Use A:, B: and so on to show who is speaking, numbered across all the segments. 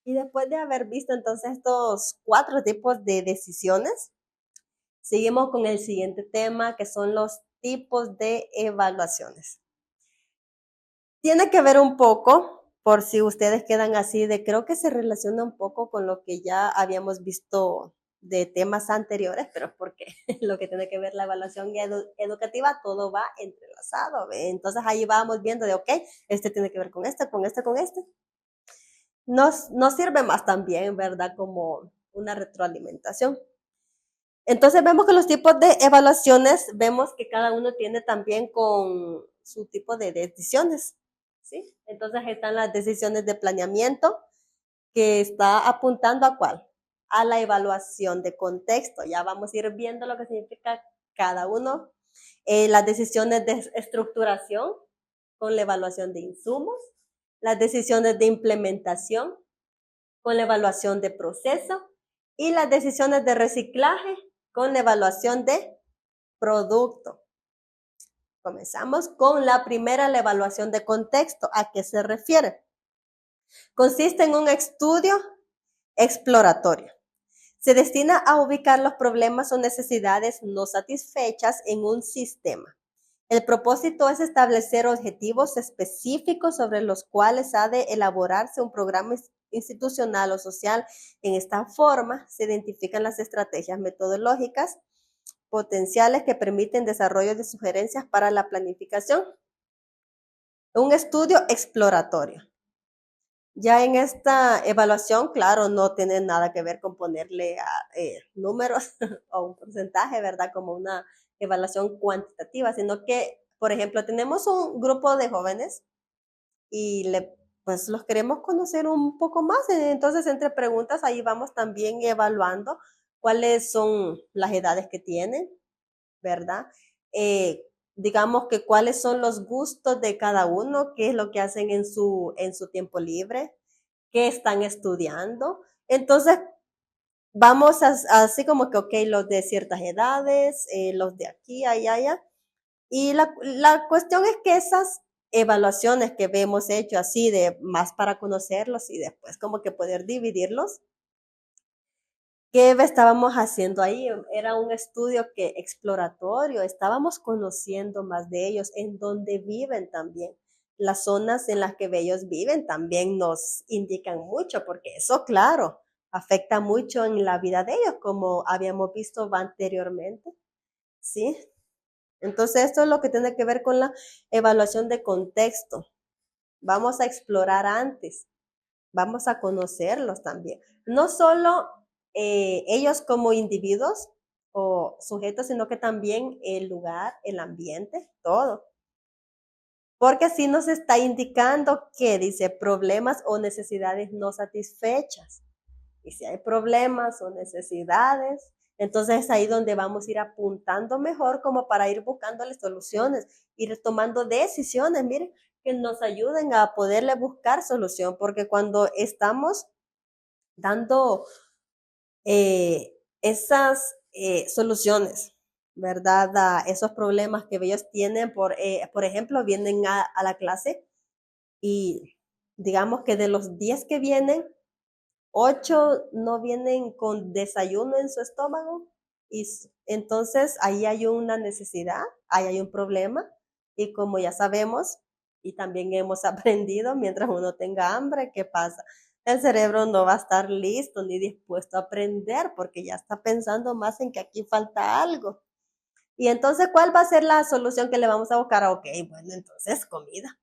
A: Y después de haber visto entonces estos 4 tipos de decisiones, seguimos con el siguiente tema, que son los tipos de evaluaciones. Tiene que ver un poco, por si ustedes quedan así, de creo que se relaciona un poco con lo que ya habíamos visto de temas anteriores, pero es porque lo que tiene que ver la evaluación educativa, todo va entrelazado. ¿Ve? Entonces ahí vamos viendo de, ok, este tiene que ver con este, con este, con este. Nos sirve más también, ¿verdad? Como una retroalimentación. Entonces vemos que los tipos de evaluaciones, vemos que cada uno tiene también con su tipo de decisiones, ¿sí? Entonces están las decisiones de planeamiento, que está apuntando a cuál, a la evaluación de contexto. Ya vamos a ir viendo lo que significa cada uno. Las decisiones de estructuración, con la evaluación de insumos, las decisiones de implementación, con la evaluación de proceso, y las decisiones de reciclaje, con la evaluación de producto. Comenzamos con la primera, la evaluación de contexto. ¿A qué se refiere? Consiste en un estudio exploratorio. Se destina a ubicar los problemas o necesidades no satisfechas en un sistema. El propósito es establecer objetivos específicos sobre los cuales ha de elaborarse un programa institucional o social. En esta forma se identifican las estrategias metodológicas potenciales que permiten desarrollo de sugerencias para la planificación. Un estudio exploratorio. Ya en esta evaluación, claro, no tiene nada que ver con ponerle números o un porcentaje, ¿verdad? Como una evaluación cuantitativa, sino que, por ejemplo, tenemos un grupo de jóvenes y pues los queremos conocer un poco más. Entonces, entre preguntas, ahí vamos también evaluando cuáles son las edades que tienen, ¿verdad? Eh, digamos que cuáles son los gustos de cada uno, qué es lo que hacen en su tiempo libre, qué están estudiando. Entonces, vamos así como que, ok, los de ciertas edades, los de aquí, allá, allá. Y la cuestión es que esas evaluaciones que hemos hecho así de más para conocerlos y después como que poder dividirlos, ¿qué estábamos haciendo ahí? Era un estudio que exploratorio, estábamos conociendo más de ellos, en dónde viven también. Las zonas en las que ellos viven también nos indican mucho, porque eso, claro, afecta mucho en la vida de ellos, como habíamos visto anteriormente, ¿sí? Entonces, esto es lo que tiene que ver con la evaluación de contexto. Vamos a explorar antes, vamos a conocerlos también. No solo ellos como individuos o sujetos, sino que también el lugar, el ambiente, todo. Porque así nos está indicando que dice problemas o necesidades no satisfechas. Y si hay problemas o necesidades, entonces es ahí donde vamos a ir apuntando mejor como para ir buscándole soluciones, ir tomando decisiones, miren, que nos ayuden a poderle buscar solución, porque cuando estamos dando esas soluciones, ¿verdad? A esos problemas que ellos tienen, por ejemplo, vienen a la clase y digamos que de los 10 que vienen, 8 no vienen con desayuno en su estómago y entonces ahí hay una necesidad, ahí hay un problema y como ya sabemos y también hemos aprendido, mientras uno tenga hambre, ¿qué pasa? El cerebro no va a estar listo ni dispuesto a aprender porque ya está pensando más en que aquí falta algo. Y entonces, ¿cuál va a ser la solución que le vamos a buscar? Ok, bueno, entonces comida.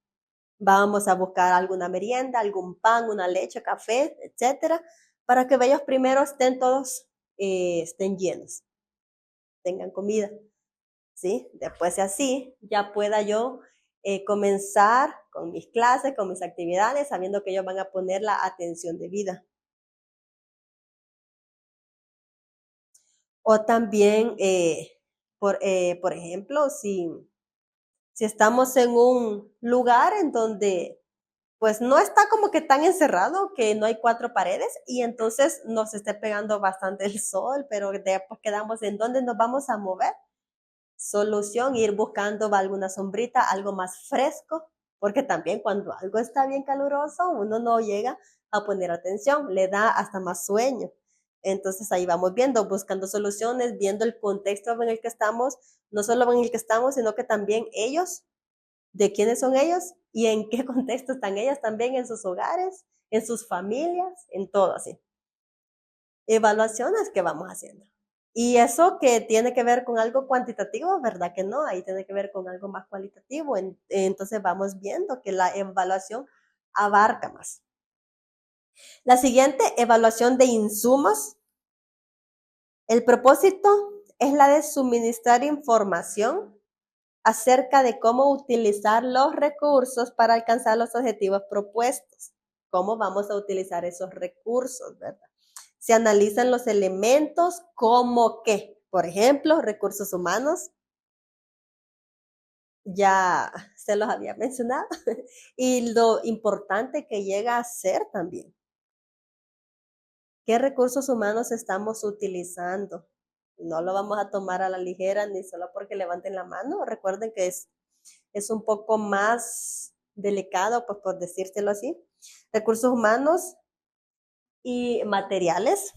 A: Vamos a buscar alguna merienda, algún pan, una leche, café, etcétera, para que ellos primero estén todos, estén llenos, tengan comida, ¿sí? Después de así, ya pueda yo comenzar con mis clases, con mis actividades, sabiendo que ellos van a poner la atención debida. O también, por ejemplo, si estamos en un lugar en donde pues no está como que tan encerrado, que no hay 4 paredes y entonces nos esté pegando bastante el sol, pero después quedamos en dónde nos vamos a mover. Solución, ir buscando alguna sombrita, algo más fresco, porque también cuando algo está bien caluroso, uno no llega a poner atención, le da hasta más sueño. Entonces ahí vamos viendo, buscando soluciones, viendo el contexto en el que estamos, no solo en el que estamos, sino que también ellos, de quiénes son ellos y en qué contexto están ellas también en sus hogares, en sus familias, en todo así. Evaluaciones que vamos haciendo. Y eso que tiene que ver con algo cuantitativo, ¿verdad que no? Ahí tiene que ver con algo más cualitativo. Entonces vamos viendo que la evaluación abarca más. La siguiente, evaluación de insumos. El propósito es la de suministrar información acerca de cómo utilizar los recursos para alcanzar los objetivos propuestos. ¿Cómo vamos a utilizar esos recursos, verdad? Se analizan los elementos como que, por ejemplo, recursos humanos, ya se los había mencionado, y lo importante que llega a ser también. ¿Qué recursos humanos estamos utilizando? No lo vamos a tomar a la ligera ni solo porque levanten la mano. Recuerden que es un poco más delicado, pues por decírselo así. Recursos humanos y materiales,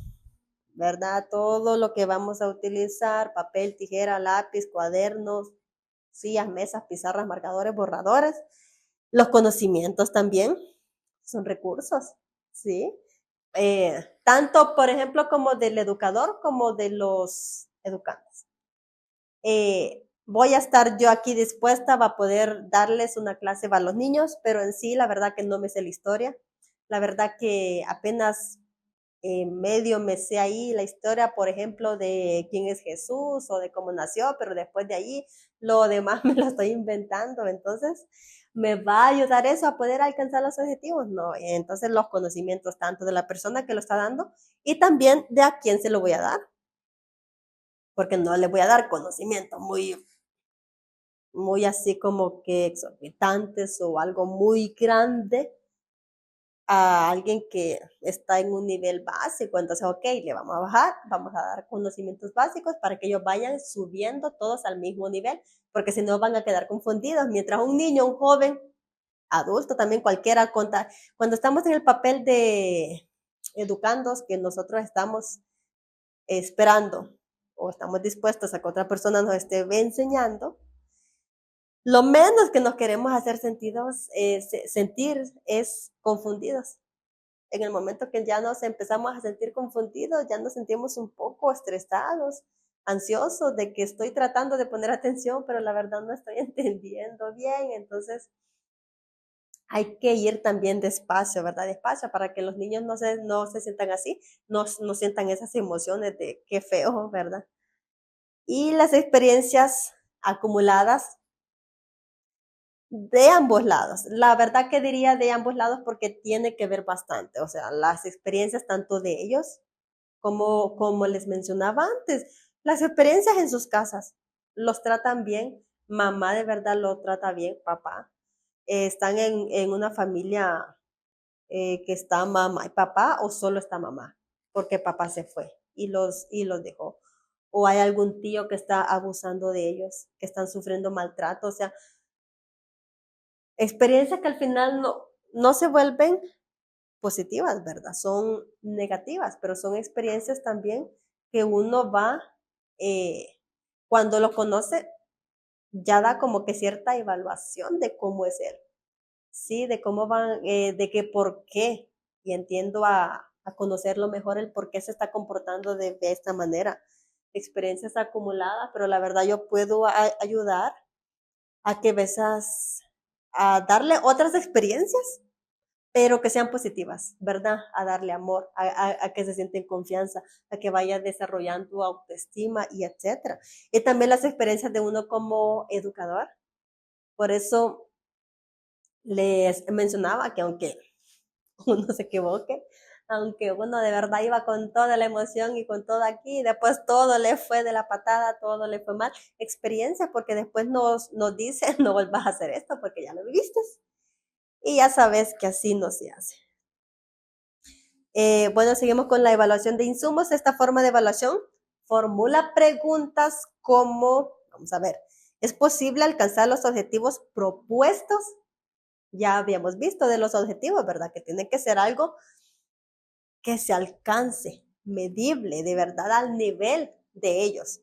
A: ¿verdad? Todo lo que vamos a utilizar, papel, tijera, lápiz, cuadernos, sillas, mesas, pizarras, marcadores, borradores. Los conocimientos también son recursos, ¿sí? Tanto, por ejemplo, como del educador como de los educantes. Voy a estar yo aquí dispuesta a poder darles una clase a los niños, pero en sí, la verdad que no me sé la historia. La verdad que apenas medio me sé ahí la historia, por ejemplo, de quién es Jesús o de cómo nació, pero después de ahí lo demás me lo estoy inventando. Entonces, ¿me va a ayudar eso a poder alcanzar los objetivos? No. Entonces, los conocimientos tanto de la persona que lo está dando y también de a quién se lo voy a dar. Porque no le voy a dar conocimiento muy así como que exorbitantes o algo muy grande a alguien que está en un nivel básico. Entonces, ok, le vamos a bajar, vamos a dar conocimientos básicos para que ellos vayan subiendo todos al mismo nivel, porque si no van a quedar confundidos. Mientras un niño, un joven, adulto también, cualquiera, cuando estamos en el papel de educandos, que nosotros estamos esperando o estamos dispuestos a que otra persona nos esté enseñando, lo menos que nos queremos hacer sentir es confundidos. En el momento que ya nos empezamos a sentir confundidos, ya nos sentimos un poco estresados, ansiosos de que estoy tratando de poner atención, pero la verdad no estoy entendiendo bien. Entonces, hay que ir también despacio, ¿verdad? Despacio para que los niños no se sientan así, no sientan esas emociones de qué feo, ¿verdad? Y las experiencias acumuladas de ambos lados. La verdad que diría de ambos lados porque tiene que ver bastante. O sea, las experiencias tanto de ellos como les mencionaba antes, las experiencias en sus casas. Los tratan bien. Mamá de verdad lo trata bien, papá. Están en una familia que está mamá y papá o solo está mamá porque papá se fue y los dejó. O hay algún tío que está abusando de ellos, que están sufriendo maltrato. O sea, experiencias que al final no se vuelven positivas, ¿verdad? Son negativas, pero son experiencias también que uno va, eh, cuando lo conoce, ya da como que cierta evaluación de cómo es él, ¿sí? De cómo van, de qué por qué, y entiendo a conocerlo mejor el por qué se está comportando de esta manera. Experiencias acumuladas, pero la verdad yo puedo ayudar a que besas a darle otras experiencias, pero que sean positivas, ¿verdad? A darle amor, a que se sienten confianza, a que vaya desarrollando autoestima y etcétera. Y también las experiencias de uno como educador. Por eso les mencionaba que aunque uno se equivoque, aunque uno de verdad iba con toda la emoción y con todo aquí, y después todo le fue de la patada, todo le fue mal, experiencia, porque después nos dice, no vuelvas a hacer esto porque ya lo viviste. Y ya sabes que así no se hace. Bueno, seguimos con la evaluación de insumos. Esta forma de evaluación formula preguntas como, vamos a ver, ¿es posible alcanzar los objetivos propuestos? Ya habíamos visto de los objetivos, ¿verdad? Que tiene que ser algo que se alcance, medible, de verdad al nivel de ellos.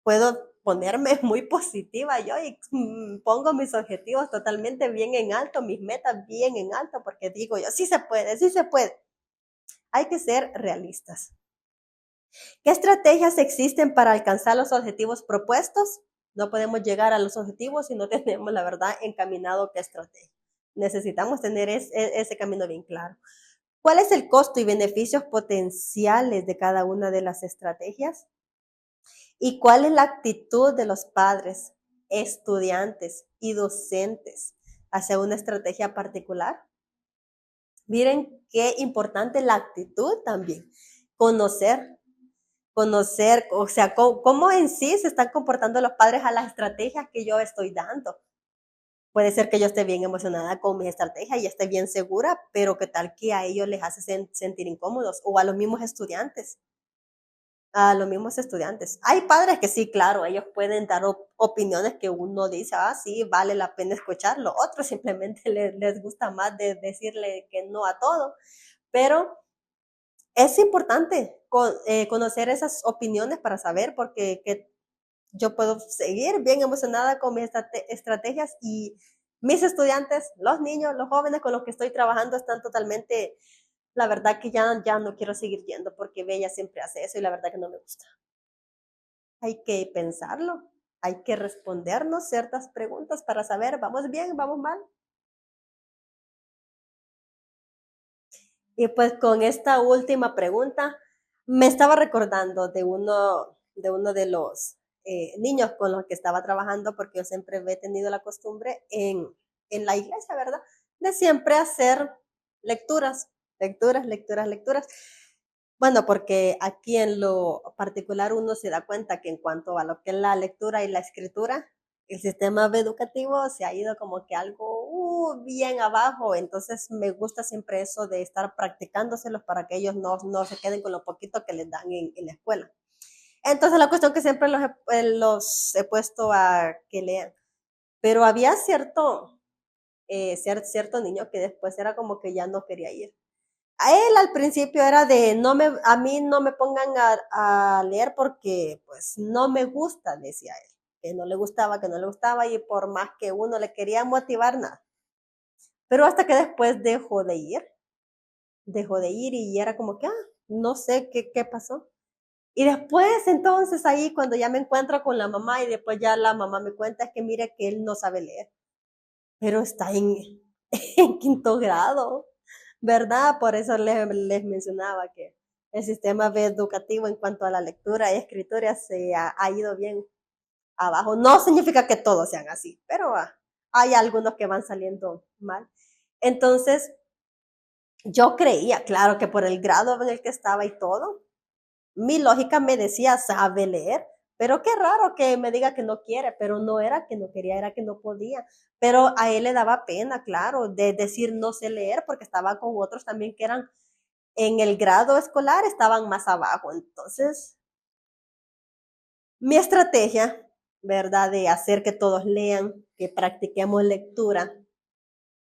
A: Puedo ponerme muy positiva yo y pongo mis objetivos totalmente bien en alto, mis metas bien en alto, porque digo yo, sí se puede, sí se puede. Hay que ser realistas. ¿Qué estrategias existen para alcanzar los objetivos propuestos? No podemos llegar a los objetivos si no tenemos la verdad encaminado qué estrategia. Necesitamos tener ese camino bien claro. ¿Cuál es el costo y beneficios potenciales de cada una de las estrategias? ¿Y cuál es la actitud de los padres, estudiantes y docentes hacia una estrategia particular? Miren qué importante la actitud también. Conocer, o sea, cómo en sí se están comportando los padres a las estrategias que yo estoy dando. Puede ser que yo esté bien emocionada con mi estrategia y esté bien segura, pero qué tal que a ellos les hace sentir incómodos o a los mismos estudiantes. A los mismos estudiantes. Hay padres que sí, claro, ellos pueden dar opiniones que uno dice, ah, sí, vale la pena escucharlo. Otros simplemente les gusta más de decirle que no a todo. Pero es importante conocer esas opiniones para saber porque yo puedo seguir bien emocionada con mis estrategias y mis estudiantes, los niños, los jóvenes con los que estoy trabajando están totalmente, la verdad que ya no quiero seguir yendo porque Bella siempre hace eso y la verdad que no me gusta. Hay que pensarlo, hay que respondernos ciertas preguntas para saber, ¿vamos bien, vamos mal? Y pues con esta última pregunta, me estaba recordando de uno de los niños con los que estaba trabajando, porque yo siempre he tenido la costumbre en la iglesia, ¿verdad? De siempre hacer lecturas, lecturas, lecturas, lecturas. Bueno, porque aquí en lo particular uno se da cuenta que en cuanto a lo que es la lectura y la escritura, el sistema educativo se ha ido como que algo bien abajo, entonces me gusta siempre eso de estar practicándoselos para que ellos no se queden con lo poquito que les dan en la escuela. Entonces la cuestión que siempre los he puesto a que lean, pero había cierto niño que después era como que ya no quería ir. A él al principio era de a mí no me pongan a leer porque pues no me gusta, decía él, que no le gustaba, que no le gustaba y por más que uno le quería motivar, nada. Pero hasta que después dejó de ir y era como que, no sé qué pasó. Y después entonces ahí cuando ya me encuentro con la mamá y después ya la mamá me cuenta es que mire que él no sabe leer, pero está en quinto grado. ¿Verdad? Por eso les mencionaba que el sistema educativo en cuanto a la lectura y escritura se ha ido bien abajo. No significa que todos sean así, pero hay algunos que van saliendo mal. Entonces, yo creía, claro, que por el grado en el que estaba y todo, mi lógica me decía, sabe leer, pero qué raro que me diga que no quiere, pero no era que no quería, era que no podía. Pero a él le daba pena, claro, de decir no sé leer, porque estaba con otros también que eran en el grado escolar, estaban más abajo. Entonces, mi estrategia, ¿verdad? De hacer que todos lean, que practiquemos lectura,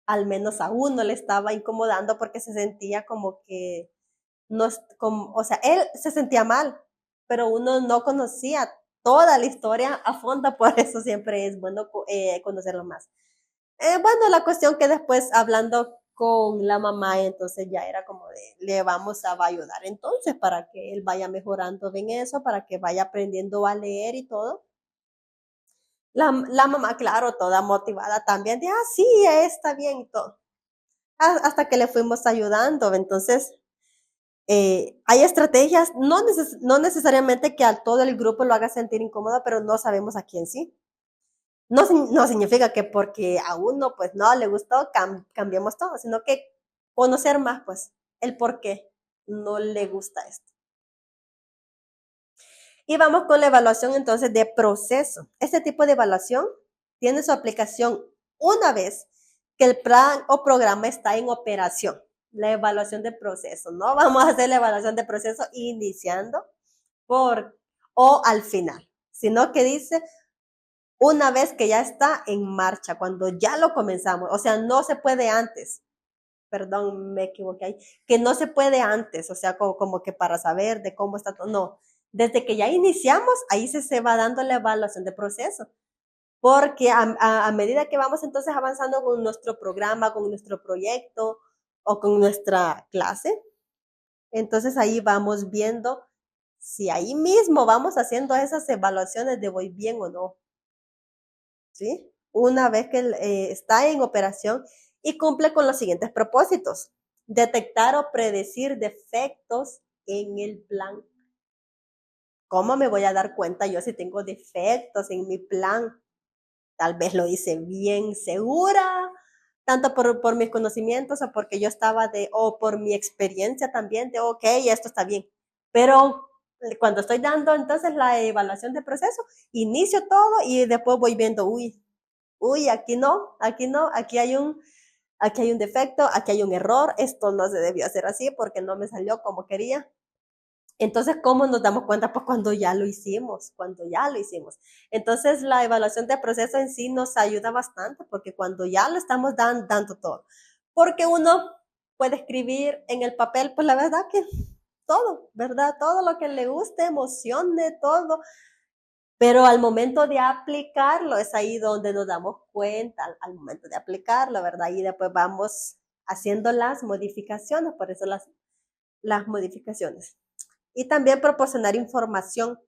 A: al menos a uno le estaba incomodando porque se sentía como que no, como, o sea, él se sentía mal, pero uno no conocía toda la historia a fondo, por eso siempre es bueno conocerlo más. Bueno, la cuestión que después hablando con la mamá, entonces ya era como de, le vamos a ayudar entonces para que él vaya mejorando en eso, para que vaya aprendiendo a leer y todo. La mamá, claro, toda motivada también, de, sí, está bien y todo. Hasta que le fuimos ayudando, entonces hay estrategias, no necesariamente que a todo el grupo lo haga sentir incómodo, pero no sabemos a quién sí. No significa que porque a uno pues no le gustó, cambiemos todo, sino que conocer más pues el por qué no le gusta esto. Y vamos con la evaluación entonces de proceso. Este tipo de evaluación tiene su aplicación una vez que el plan o programa está en operación. La evaluación de proceso. No vamos a hacer la evaluación de proceso iniciando o al final, sino que dice una vez que ya está en marcha, cuando ya lo comenzamos. O sea, no se puede antes, perdón, me equivoqué ahí, que no se puede antes, o sea, como que para saber de cómo está todo, no. Desde que ya iniciamos, ahí se va dando la evaluación de proceso. Porque a medida que vamos entonces avanzando con nuestro programa, con nuestro proyecto o con nuestra clase, entonces ahí vamos viendo si ahí mismo vamos haciendo esas evaluaciones de voy bien o no, ¿sí? Una vez que está en operación y cumple con los siguientes propósitos. Detectar o predecir defectos en el plan. ¿Cómo me voy a dar cuenta yo si tengo defectos en mi plan? Tal vez lo hice bien segura, tanto por mis conocimientos o porque yo estaba o por mi experiencia también de, ok, esto está bien. Pero cuando estoy dando entonces la evaluación de proceso, inicio todo y después voy viendo, uy, aquí no, aquí hay un defecto, aquí hay un error, esto no se debió hacer así porque no me salió como quería. Entonces, ¿cómo nos damos cuenta? Pues cuando ya lo hicimos, cuando ya lo hicimos. Entonces, la evaluación de proceso en sí nos ayuda bastante porque cuando ya lo estamos dando todo. Porque uno puede escribir en el papel, pues la verdad que todo, ¿verdad? Todo lo que le guste, emocione, todo. Pero al momento de aplicarlo es ahí donde nos damos cuenta, al momento de aplicarlo, ¿verdad? Y después vamos haciendo las modificaciones, por eso las modificaciones. Y también proporcionar información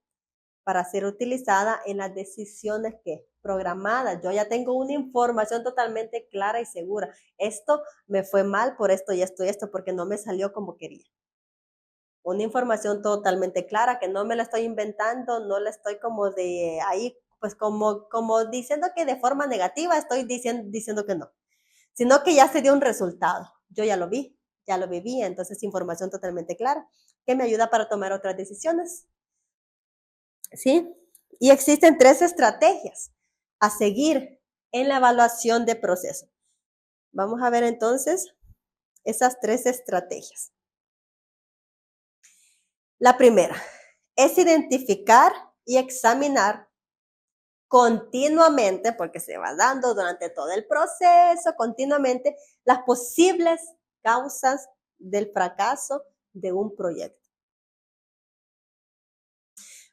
A: para ser utilizada en las decisiones que programadas. Yo ya tengo una información totalmente clara y segura. Esto me fue mal por esto y esto y esto, porque no me salió como quería. Una información totalmente clara, que no me la estoy inventando, no la estoy como de ahí, pues como diciendo que de forma negativa estoy diciendo que no, sino que ya se dio un resultado. Yo ya lo vi, ya lo viví, entonces información totalmente clara, que me ayuda para tomar otras decisiones. ¿Sí? Y existen 3 estrategias a seguir en la evaluación de proceso. Vamos a ver entonces esas 3 estrategias. La primera es identificar y examinar continuamente, porque se va dando durante todo el proceso, continuamente, las posibles causas del fracaso de un proyecto.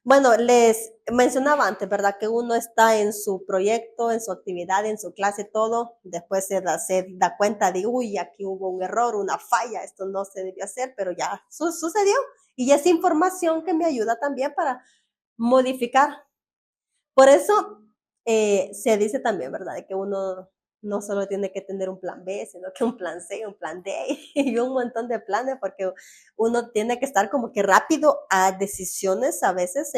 A: Bueno, les mencionaba antes, ¿verdad? Que uno está en su proyecto, en su actividad, en su clase, todo. Después se da cuenta de, uy, aquí hubo un error, una falla, esto no se debió hacer, pero ya sucedió. Y es información que me ayuda también para modificar. Por eso se dice también, ¿verdad? De que uno no solo tiene que tener un plan B, sino que un plan C, un plan D y un montón de planes, porque uno tiene que estar como que rápido a decisiones a veces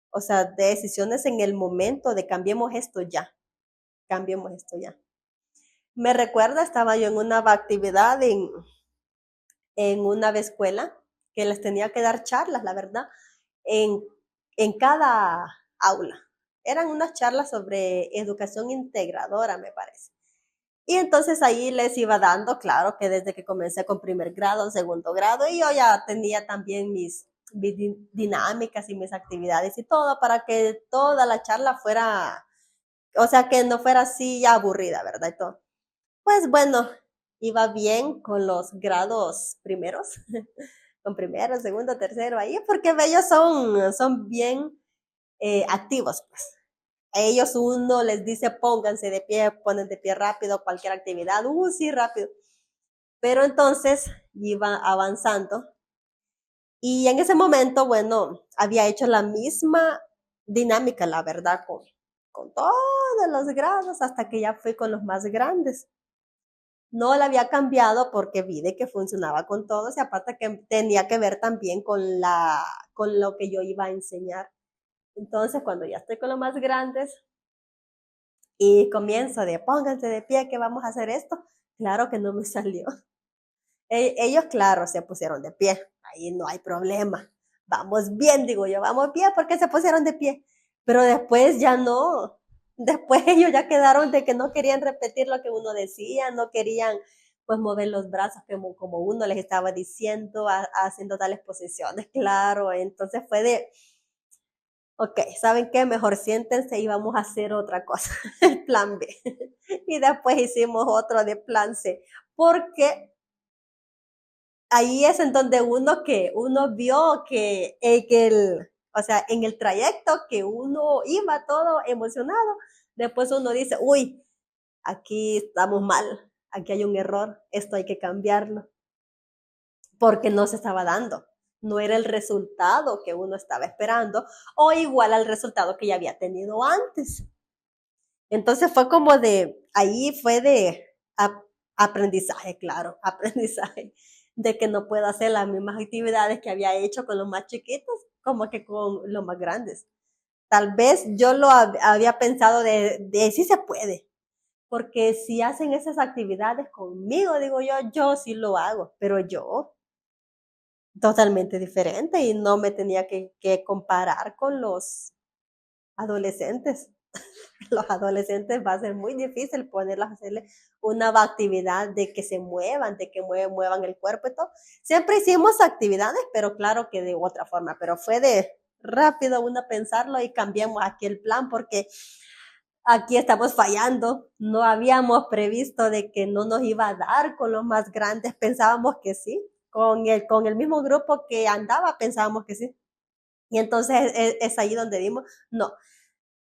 A: o sea, de decisiones en el momento de cambiemos esto ya, cambiemos esto ya. Me recuerda, estaba yo en una actividad en una escuela que les tenía que dar charlas, la verdad, en, en cada aula. Eran unas charlas sobre educación integradora, me parece. Y entonces ahí les iba dando, claro, que desde que comencé con primer grado, segundo grado, y yo ya tenía también mis dinámicas y mis actividades y todo para que toda la charla fuera, o sea, que no fuera así ya aburrida, ¿verdad? Y todo. Pues bueno, iba bien con los grados primeros, con primero, segundo, tercero, ahí, porque ellos son bien activos, pues. A ellos uno les dice pónganse de pie, ponen de pie rápido, cualquier actividad, sí, rápido. Pero entonces iba avanzando y en ese momento, bueno, había hecho la misma dinámica, la verdad, con todos los grados hasta que ya fui con los más grandes. No la había cambiado porque vi de que funcionaba con todos y aparte que tenía que ver también con lo que yo iba a enseñar. Entonces, cuando ya estoy con los más grandes, y comienzo de pónganse de pie que vamos a hacer esto, claro que no me salió. Ellos, claro, se pusieron de pie, ahí no hay problema. Vamos bien, digo yo, vamos bien porque se pusieron de pie. Pero después ya no. Después ellos ya quedaron de que no querían repetir lo que uno decía, no querían pues mover los brazos como uno les estaba diciendo, haciendo tales posiciones, claro. Entonces fue de, ok, ¿saben qué? Mejor siéntense y vamos a hacer otra cosa, el plan B. Y después hicimos otro de plan C. porque ahí es en donde uno vio o sea, en el trayecto que uno iba todo emocionado, después uno dice, uy, aquí estamos mal, aquí hay un error, esto hay que cambiarlo, porque no se estaba dando, no era el resultado que uno estaba esperando o igual al resultado que ya había tenido antes. Entonces fue como ahí fue de aprendizaje, claro, aprendizaje, de que no puedo hacer las mismas actividades que había hecho con los más chiquitos, como que con los más grandes. Tal vez yo lo había pensado de sí se puede, porque si hacen esas actividades conmigo, digo yo sí lo hago, pero yo totalmente diferente y no me tenía que comparar con los adolescentes. Los adolescentes va a ser muy difícil ponerlos a hacerle una actividad de que se muevan, de que muevan el cuerpo y todo. Siempre hicimos actividades, pero claro que de otra forma, pero fue de rápido uno pensarlo y cambiemos aquí el plan porque aquí estamos fallando. No habíamos previsto de que no nos iba a dar con los más grandes, pensábamos que sí. Con el mismo grupo que andaba, pensábamos que sí. Y entonces es ahí donde dimos, no,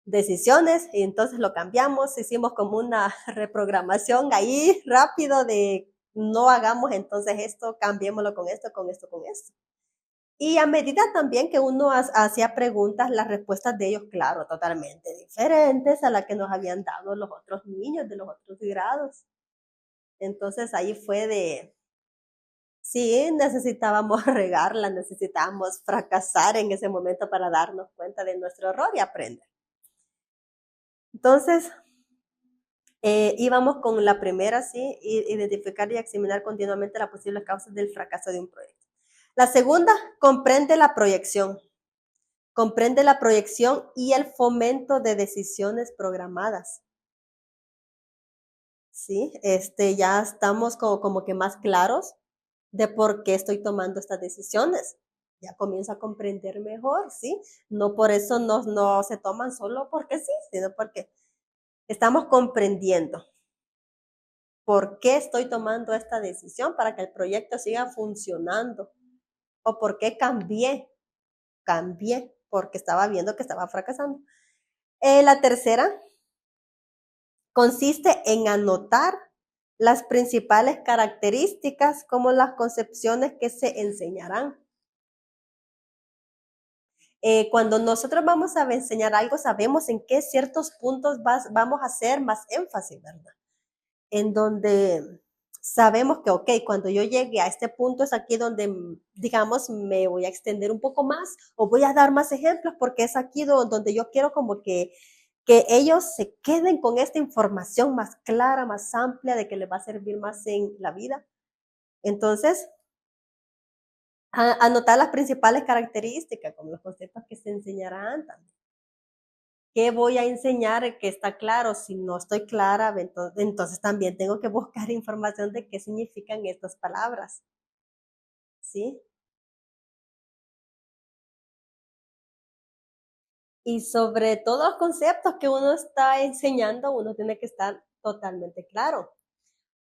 A: decisiones y entonces lo cambiamos, hicimos como una reprogramación ahí rápido de no hagamos entonces esto, cambiémoslo con esto, con esto, con esto. Y a medida también que uno hacía preguntas, las respuestas de ellos, claro, totalmente diferentes a las que nos habían dado los otros niños de los otros grados. Entonces ahí fue sí, necesitábamos regarla, necesitábamos fracasar en ese momento para darnos cuenta de nuestro error y aprender. Entonces, íbamos con la primera, sí, identificar y examinar continuamente las posibles causas del fracaso de un proyecto. La segunda, comprende la proyección. Comprende la proyección y el fomento de decisiones programadas. Sí, ya estamos como que más claros de por qué estoy tomando estas decisiones. Ya comienzo a comprender mejor, ¿sí? No por eso no se toman solo porque sí, sino porque estamos comprendiendo por qué estoy tomando esta decisión para que el proyecto siga funcionando o por qué cambié porque estaba viendo que estaba fracasando. La tercera consiste en anotar las principales características como las concepciones que se enseñarán. Cuando nosotros vamos a enseñar algo, sabemos en qué ciertos puntos vamos a hacer más énfasis, ¿verdad? En donde sabemos que, ok, cuando yo llegue a este punto es aquí donde, digamos, me voy a extender un poco más o voy a dar más ejemplos porque es aquí donde yo quiero como que ellos se queden con esta información más clara, más amplia, de que les va a servir más en la vida. Entonces, anotar las principales características, como los conceptos que se enseñarán también. ¿Qué voy a enseñar que está claro? Si no estoy clara, entonces también tengo que buscar información de qué significan estas palabras. ¿Sí? Y sobre todos los conceptos que uno está enseñando, uno tiene que estar totalmente claro.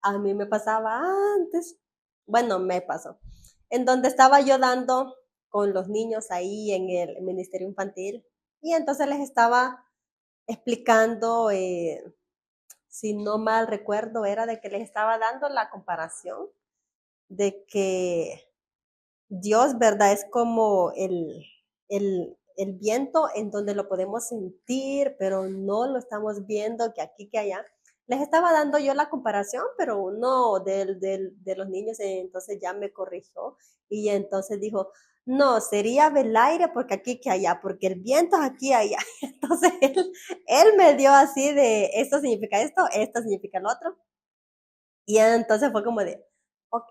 A: A mí me pasaba antes, bueno, me pasó, en donde estaba yo dando con los niños ahí en el Ministerio Infantil y entonces les estaba explicando, si no mal recuerdo, era de que les estaba dando la comparación de que Dios, ¿verdad? Es como el viento en donde lo podemos sentir, pero no lo estamos viendo que aquí, que allá. Les estaba dando yo la comparación, pero uno de los niños entonces ya me corrigió y entonces dijo, no, sería del aire porque aquí que allá, porque el viento es aquí allá. Entonces él me dio así de, esto significa esto significa lo otro. Y entonces fue como de, ok,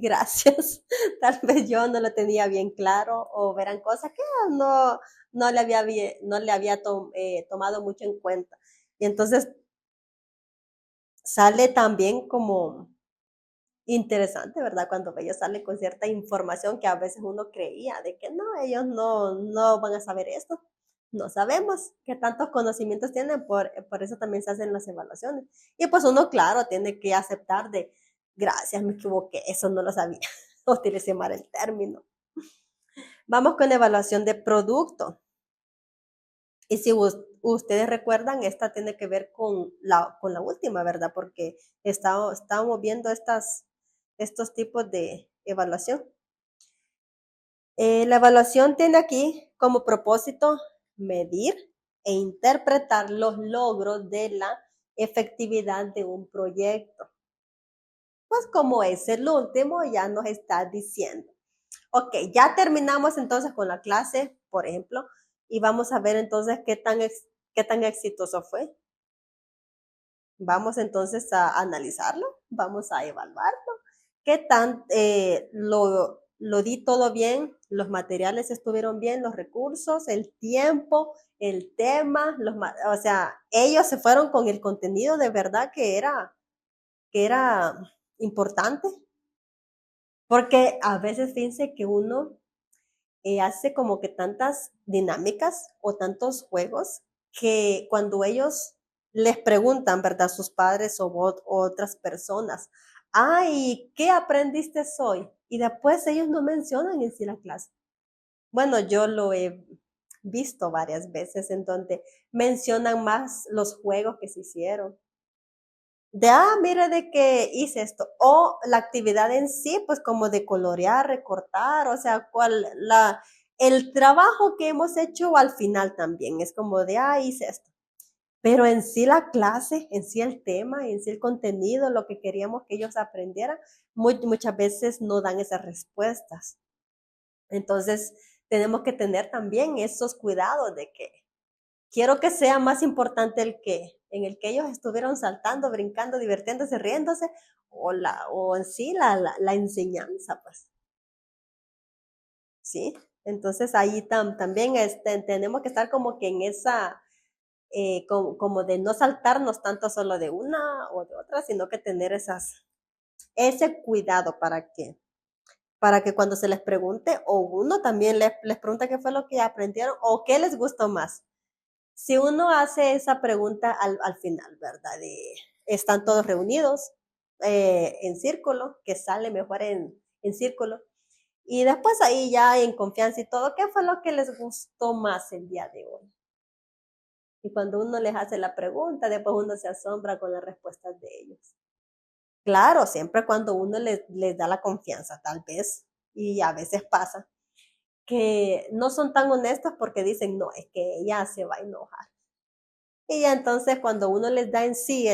A: gracias. Tal vez yo no lo tenía bien claro o verán cosas que no le había tomado mucho en cuenta. Y entonces sale también como interesante, ¿verdad? Cuando ellos salen con cierta información que a veces uno creía de que no, ellos no van a saber esto. No sabemos qué tantos conocimientos tienen, por eso también se hacen las evaluaciones. Y pues uno, claro, tiene que aceptar Gracias, me equivoqué, eso no lo sabía. Utilicé mal el término. Vamos con evaluación de producto. Y si ustedes recuerdan, esta tiene que ver con la última, ¿verdad? Porque estábamos viendo estos tipos de evaluación. La evaluación tiene aquí como propósito medir e interpretar los logros de la efectividad de un proyecto. Pues como es el último, ya nos está diciendo. Ok, ya terminamos entonces con la clase, por ejemplo, y vamos a ver entonces qué tan exitoso fue. Vamos entonces a analizarlo, vamos a evaluarlo. ¿Qué tan lo di todo bien? Los materiales estuvieron bien, los recursos, el tiempo, el tema, o sea, ellos se fueron con el contenido de verdad que era importante. Porque a veces fíjense que uno hace como que tantas dinámicas o tantos juegos que cuando ellos les preguntan, ¿verdad? Sus padres o otras personas, ay, ¿qué aprendiste hoy? Y después ellos no mencionan en sí la clase. Bueno, yo lo he visto varias veces en donde mencionan más los juegos que se hicieron. Mire de que hice esto. O la actividad en sí, pues como de colorear, recortar, o sea, el trabajo que hemos hecho al final también es como de, hice esto. Pero en sí la clase, en sí el tema, en sí el contenido, lo que queríamos que ellos aprendieran, muchas veces no dan esas respuestas. Entonces, tenemos que tener también esos cuidados de que quiero que sea más importante en el que ellos estuvieron saltando, brincando, divirtiéndose, riéndose, o en sí la enseñanza, pues. ¿Sí? Entonces ahí también tenemos que estar como que en esa, como de no saltarnos tanto solo de una o de otra, sino que tener ese cuidado para que cuando se les pregunte, o uno también les pregunta qué fue lo que aprendieron o qué les gustó más. Si uno hace esa pregunta al final, ¿verdad? Están todos reunidos en círculo, que sale mejor en círculo. Y después ahí ya en confianza y todo, ¿qué fue lo que les gustó más el día de hoy? Y cuando uno les hace la pregunta, después uno se asombra con las respuestas de ellos. Claro, siempre cuando uno les da la confianza, tal vez, y a veces pasa, que no son tan honestos porque dicen, no, es que ella se va a enojar. Y ya entonces cuando uno les da en sí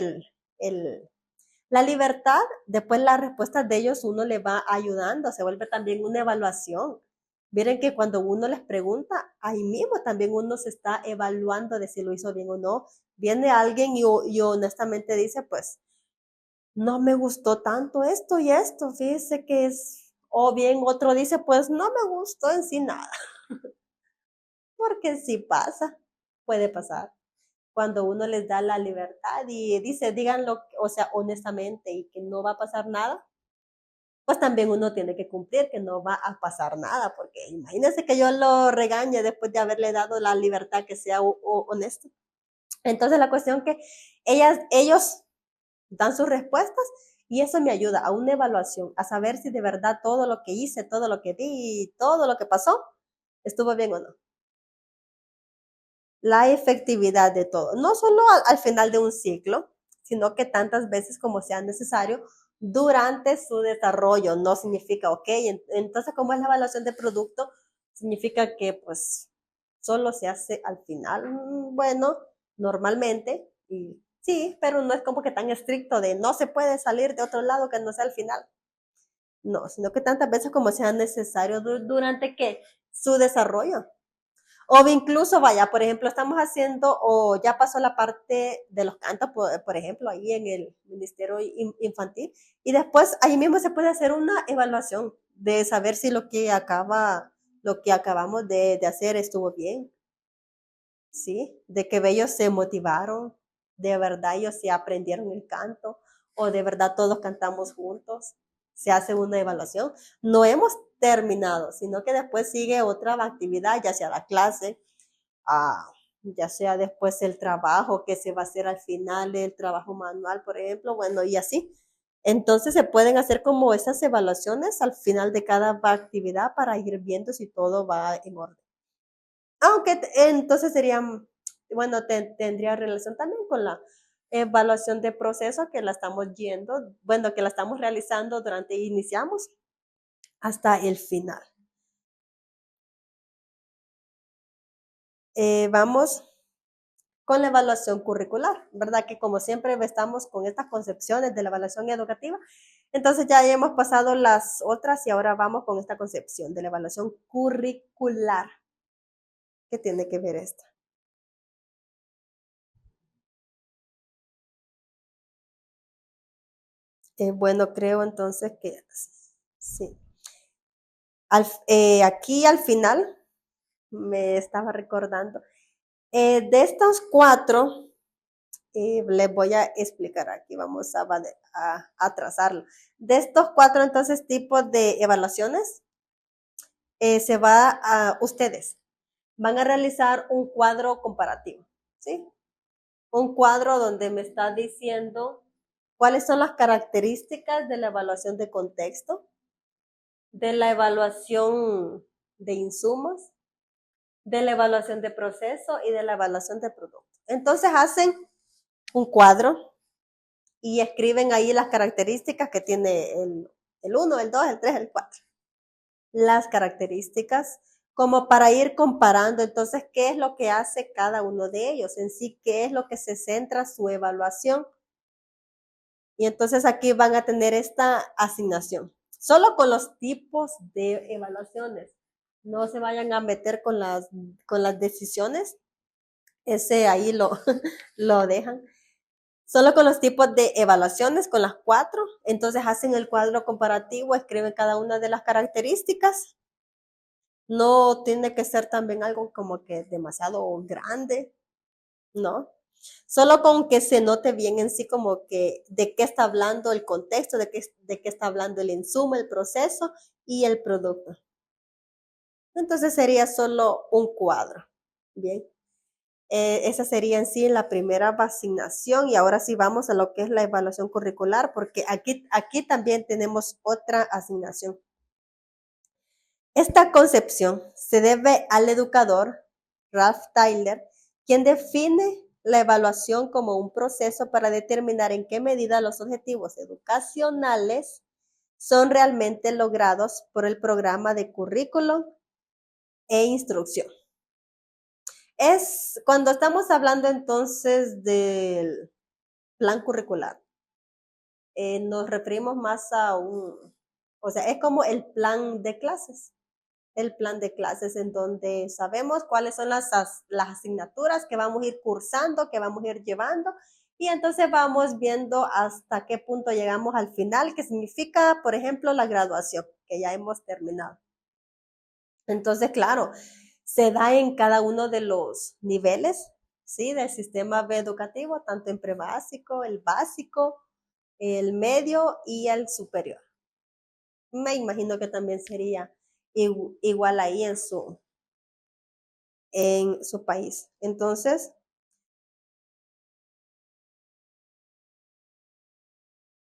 A: la libertad, después las respuestas de ellos uno le va ayudando, se vuelve también una evaluación. Miren que cuando uno les pregunta, ahí mismo también uno se está evaluando de si lo hizo bien o no. Viene alguien y honestamente dice, pues, no me gustó tanto esto y esto, fíjese que es, o bien otro dice, pues, no me gustó en sí nada. Porque sí pasa, puede pasar cuando uno les da la libertad y dice, díganlo, o sea, honestamente y que no va a pasar nada, pues también uno tiene que cumplir que no va a pasar nada, porque imagínense que yo lo regañe después de haberle dado la libertad que sea honesto. Entonces la cuestión que ellos dan sus respuestas y eso me ayuda a una evaluación, a saber si de verdad todo lo que hice, todo lo que di, todo lo que pasó, estuvo bien o no. La efectividad de todo, no solo al final de un ciclo, sino que tantas veces como sea necesario durante su desarrollo. No significa, ok, entonces como es la evaluación de producto, significa que pues solo se hace al final. Bueno, normalmente, y sí, pero no es como que tan estricto de no se puede salir de otro lado que no sea al final. No, sino que tantas veces como sea necesario durante que su desarrollo. O incluso, vaya, por ejemplo, estamos haciendo, o ya pasó la parte de los cantos, por ejemplo, ahí en el Ministerio Infantil, y después ahí mismo se puede hacer una evaluación de saber si lo que acabamos de hacer estuvo bien, ¿sí? De que ellos se motivaron, de verdad ellos se aprendieron el canto, o de verdad todos cantamos juntos, se hace una evaluación. No hemos terminado, sino que después sigue otra actividad, ya sea la clase, ya sea después el trabajo que se va a hacer al final, el trabajo manual, por ejemplo, bueno, y así. Entonces se pueden hacer como esas evaluaciones al final de cada actividad para ir viendo si todo va en orden. Aunque entonces serían, bueno, tendría relación también con la evaluación de proceso que la estamos yendo, bueno, que la estamos realizando durante, iniciamos hasta el final. Vamos con la evaluación curricular, ¿verdad? Que como siempre estamos con estas concepciones de la evaluación educativa, entonces ya hemos pasado las otras y ahora vamos con esta concepción de la evaluación curricular. ¿Qué tiene que ver esta? Bueno, creo entonces que sí. Aquí al final me estaba recordando. De estos cuatro, les voy a explicar aquí, vamos a trazarlo. De estos cuatro entonces tipos de evaluaciones, ustedes van a realizar un cuadro comparativo, ¿sí? Un cuadro donde me está diciendo cuáles son las características de la evaluación de contexto, de la evaluación de insumos, de la evaluación de proceso y de la evaluación de producto. Entonces hacen un cuadro y escriben ahí las características que tiene el 1, el 2, el 3, el 4. Las características como para ir comparando entonces qué es lo que hace cada uno de ellos, en sí qué es lo que se centra su evaluación. Y entonces aquí van a tener esta asignación. Solo con los tipos de evaluaciones. No se vayan a meter con las decisiones. Ese ahí lo dejan. Solo con los tipos de evaluaciones, con las cuatro. Entonces hacen el cuadro comparativo, escriben cada una de las características. No tiene que ser también algo como que demasiado grande, ¿no? Solo con que se note bien en sí como que de qué está hablando el contexto, de qué está hablando el insumo, el proceso y el producto. Entonces sería solo un cuadro. Bien. Esa sería en sí la primera asignación y ahora sí vamos a lo que es la evaluación curricular porque aquí también tenemos otra asignación. Esta concepción se debe al educador Ralph Tyler, quien define la evaluación como un proceso para determinar en qué medida los objetivos educacionales son realmente logrados por el programa de currículum e instrucción. Es cuando estamos hablando entonces del plan curricular, nos referimos más o sea, es como el plan de clases. El plan de clases en donde sabemos cuáles son las asignaturas que vamos a ir cursando, que vamos a ir llevando, y entonces vamos viendo hasta qué punto llegamos al final, que significa, por ejemplo, la graduación, que ya hemos terminado. Entonces, claro, se da en cada uno de los niveles, ¿sí? Del sistema educativo, tanto en prebásico, el básico, el medio y el superior. Me imagino que también sería igual ahí en su país. Entonces,